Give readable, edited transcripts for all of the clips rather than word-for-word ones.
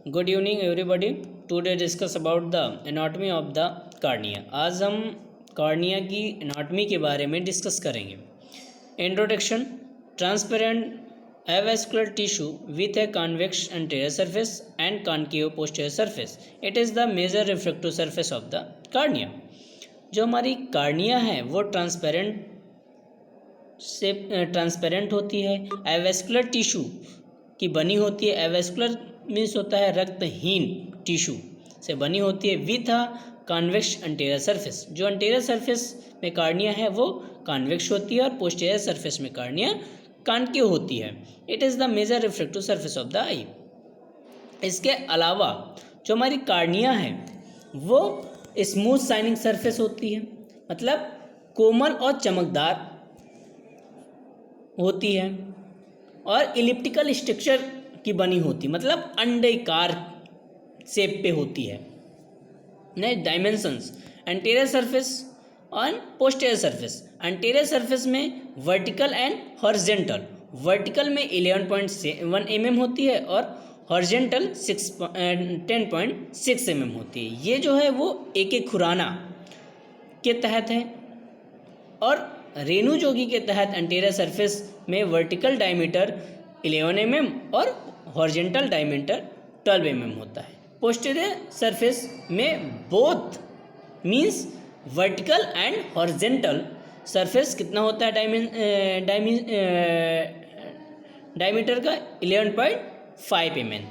Good evening everybody. Today discuss about the anatomy of the cornea. आज हम cornea की anatomy के बारे में डिस्कस करेंगे। Introduction. Transparent avascular tissue with a convex anterior surface and concave posterior surface. It is the major reflective surface of the cornea. जो हमारी cornea है वो ट्रांसपेरेंट होती है, एवेस्कुलर टिश्यू की बनी होती है। एवेस्कुलर मीन्स होता है रक्तहीन टिश्यू से बनी होती है with a convex anterior surface. जो एंटीरियर सरफेस में कार्निया है वो कॉन्वेक्स होती है और पोस्टीरियर सरफेस में कार्निया कॉन्केव होती है। It is the major reflective surface of the eye. इसके अलावा जो हमारी कार्निया है वो स्मूथ शाइनिंग सरफेस होती है, मतलब कोमल और चमकदार होती है, और इलिप्टिकल स्ट्रक्चर की बनी होती, मतलब अंडाकार शेप पे होती है। Next dimensions. एंटीरियर सरफेस और पोस्टीरियर सरफेस। एंटीरियर सरफेस में वर्टिकल एंड हॉरिजॉन्टल। वर्टिकल में 11.1 mm होती है और हॉरिजॉन्टल 10.6 mm होती है। ये जो है वो एक खुराना के तहत है, और रेणु जोगी के तहत एंटीरियर सरफेस में वर्टिकल डायमीटर 11 mm और हॉरिजॉन्टल डायमीटर 12 mm होता है। पोस्टीरियर सरफेस में both means vertical and horizontal surface कितना होता है डायमीटर का 11.5 mm।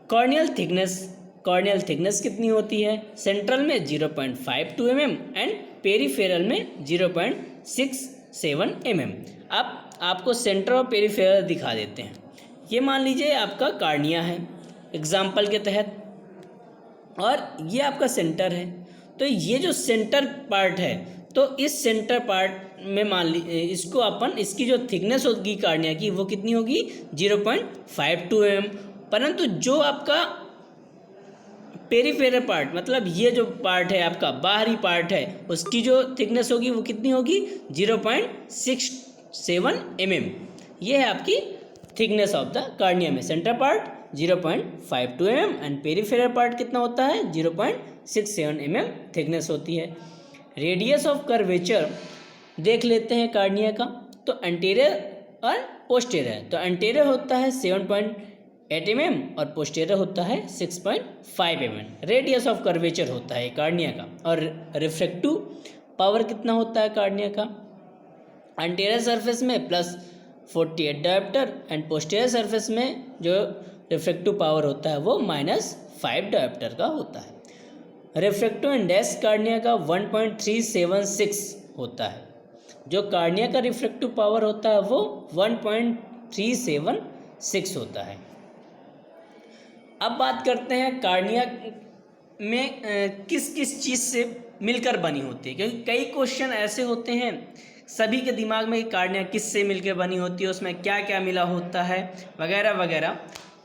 कॉर्नियल थिकनेस कितनी होती है? सेंट्रल में 0.52 mm एंड पेरीफेरल में 0.67 mm। अब आपको सेंटर और पेरीफेरल दिखा देते हैं। ये मान लीजिए आपका कार्निया है एग्जाम्पल के तहत, और ये आपका सेंटर है। तो ये जो सेंटर पार्ट है, तो इस सेंटर पार्ट में मान लीजिए इसको अपन, इसकी जो थिकनेस होगी कार्निया की वो कितनी होगी? 0.52 mm। परंतु जो आपका पेरीफेरल पार्ट, मतलब ये जो पार्ट है आपका बाहरी पार्ट है, उसकी जो थिकनेस होगी वो कितनी होगी? 0.67 mm। ये है आपकी थिकनेस ऑफ द कार्निया में। Centre part 0.52 mm and peripheral part कितना होता है? 0.67 mm थिकनेस होती है। रेडियस ऑफ कर्वेचर देख लेते हैं कार्निया का। तो एंटीरियर और पोस्टीरियर, तो एंटीरियर होता है 7.8 mm और पोस्टीरियर होता है 6.5 mm। रेडियस ऑफ कर्वेचर होता है कार्निया का। और रिफ्रैक्टिव पावर कितना होता है कार्निया का? एंटीरियर सरफेस में +48 डायोप्टर एंड पोस्टीरियर सरफेस में जो रिफ्रैक्टिव पावर होता है वो -5 डायोप्टर का होता है। रिफ्रैक्टिव इंडेक्स कार्निया का 1.376 होता है। जो कार्निया का रिफ्रैक्टिव पावर होता है वो 1.376 होता है। अब बात करते हैं कार्निया में किस किस चीज़ से मिलकर बनी होती है, क्योंकि कई क्वेश्चन ऐसे होते हैं सभी के दिमाग में कार्निया किससे मिलकर बनी होती है, उसमें क्या क्या मिला होता है वगैरह वगैरह।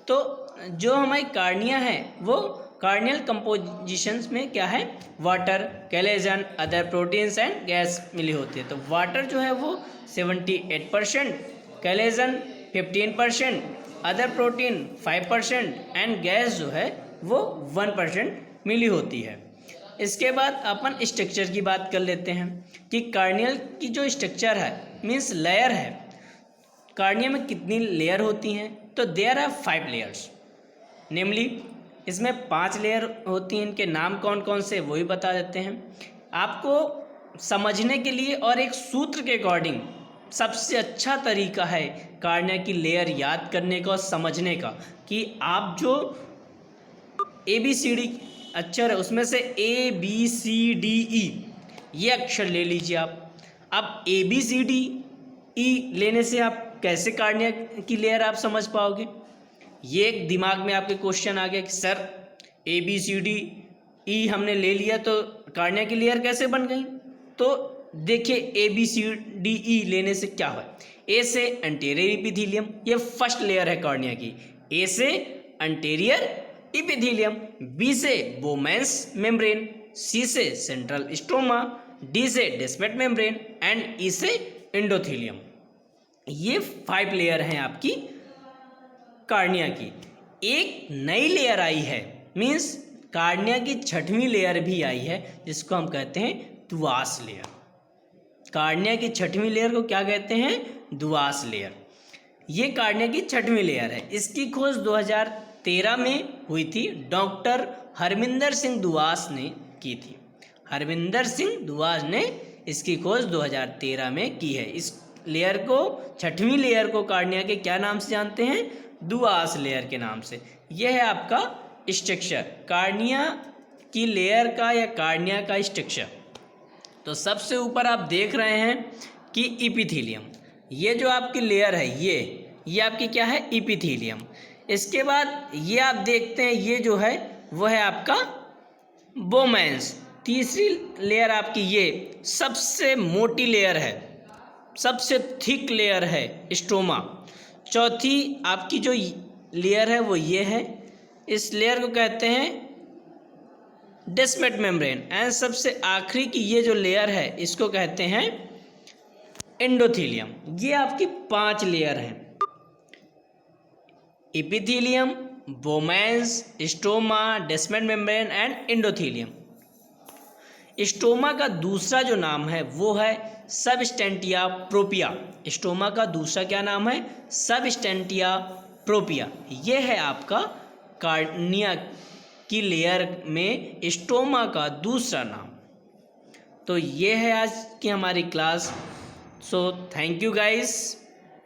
तो जो हमारी कार्निया है वो कार्नियल कंपोजिशंस में क्या है? Water, collagen, other proteins and gas मिली होती है। तो वाटर जो है वो 78%, collagen 15%, other protein 5% and gas जो है वो 1% मिली होती है। इसके बाद अपन स्ट्रक्चर की बात कर लेते हैं कि कार्नियल की जो स्ट्रक्चर है मीन्स लेयर है। कार्निया में कितनी लेयर होती हैं? तो देयर आर 5 लेयर्स। नेमली इसमें 5 लेयर होती हैं। इनके नाम कौन कौन से वही बता देते हैं आपको समझने के लिए। और एक सूत्र के अकॉर्डिंग सबसे अच्छा तरीका है कार्निया की लेयर याद करने का और समझने का, कि आप जो ABCD अक्षर है उसमें से ABCDE ये अक्षर ले लीजिए आप। अब ABCDE लेने से आप कैसे कार्निया की लेयर आप समझ पाओगे? ये एक दिमाग में आपके क्वेश्चन आ गया कि सर ABCDE हमने ले लिया तो कार्निया की लेयर कैसे बन गई? तो देखिए ABCDE लेने से क्या हुआ। ए से एंटीरियर इपिथीलियम, ये फर्स्ट लेयर है कार्निया की। ए से एंटीरियर इपिथीलियम, बी से बोमेंस मेम्ब्रेन, सी से सेंट्रल स्ट्रोमा, डी से डेस्मेट मेम्ब्रेन एंड ई से एंडोथीलियम। ये 5 लेयर हैं आपकी कार्निया की। एक नई लेयर आई है, मीन्स कार्निया की छठवीं लेयर भी आई है, जिसको हम कहते हैं दुआस लेयर। कार्निया की छठवीं लेयर को क्या कहते हैं? दुआस लेयर। ये कार्निया की छठवीं लेयर है। इसकी खोज 2013 में हुई थी, डॉक्टर हरमिंदर सिंह दुआस ने की थी। हरमिंदर सिंह दुआस ने इसकी खोज 2013 में की है। इस लेयर को, छठवीं लेयर को कार्निया के क्या नाम से जानते हैं? दुआस लेयर के नाम से। यह है आपका स्ट्रक्चर, कार्निया की लेयर का या कार्निया का स्ट्रक्चर। तो सबसे ऊपर आप देख रहे हैं कि इपिथीलियम, ये जो आपकी लेयर है ये आपकी क्या है? इपिथीलियम। इसके बाद ये आप देखते हैं, ये जो है वह है आपका बोमेंस। तीसरी लेयर आपकी ये सबसे मोटी लेयर है, सबसे थिक लेयर है, स्टोमा। चौथी आपकी जो लेयर है वो ये है, इस लेयर को कहते हैं डेस्मेट मेम्ब्रेन। एंड सबसे आखिरी की ये जो लेयर है इसको कहते हैं एंडोथीलियम। ये आपकी 5 लेयर हैं, epithelium, Bowman's, stroma, Descemet membrane and endothelium. Stroma का दूसरा जो नाम है वो है सबस्टेंटिया प्रोपिया। स्टोमा का दूसरा क्या नाम है? सबस्टेंटिया प्रोपिया। ये है आपका कार्निया की लेयर में स्टोमा का दूसरा नाम। तो ये है आज की हमारी class. So thank you guys.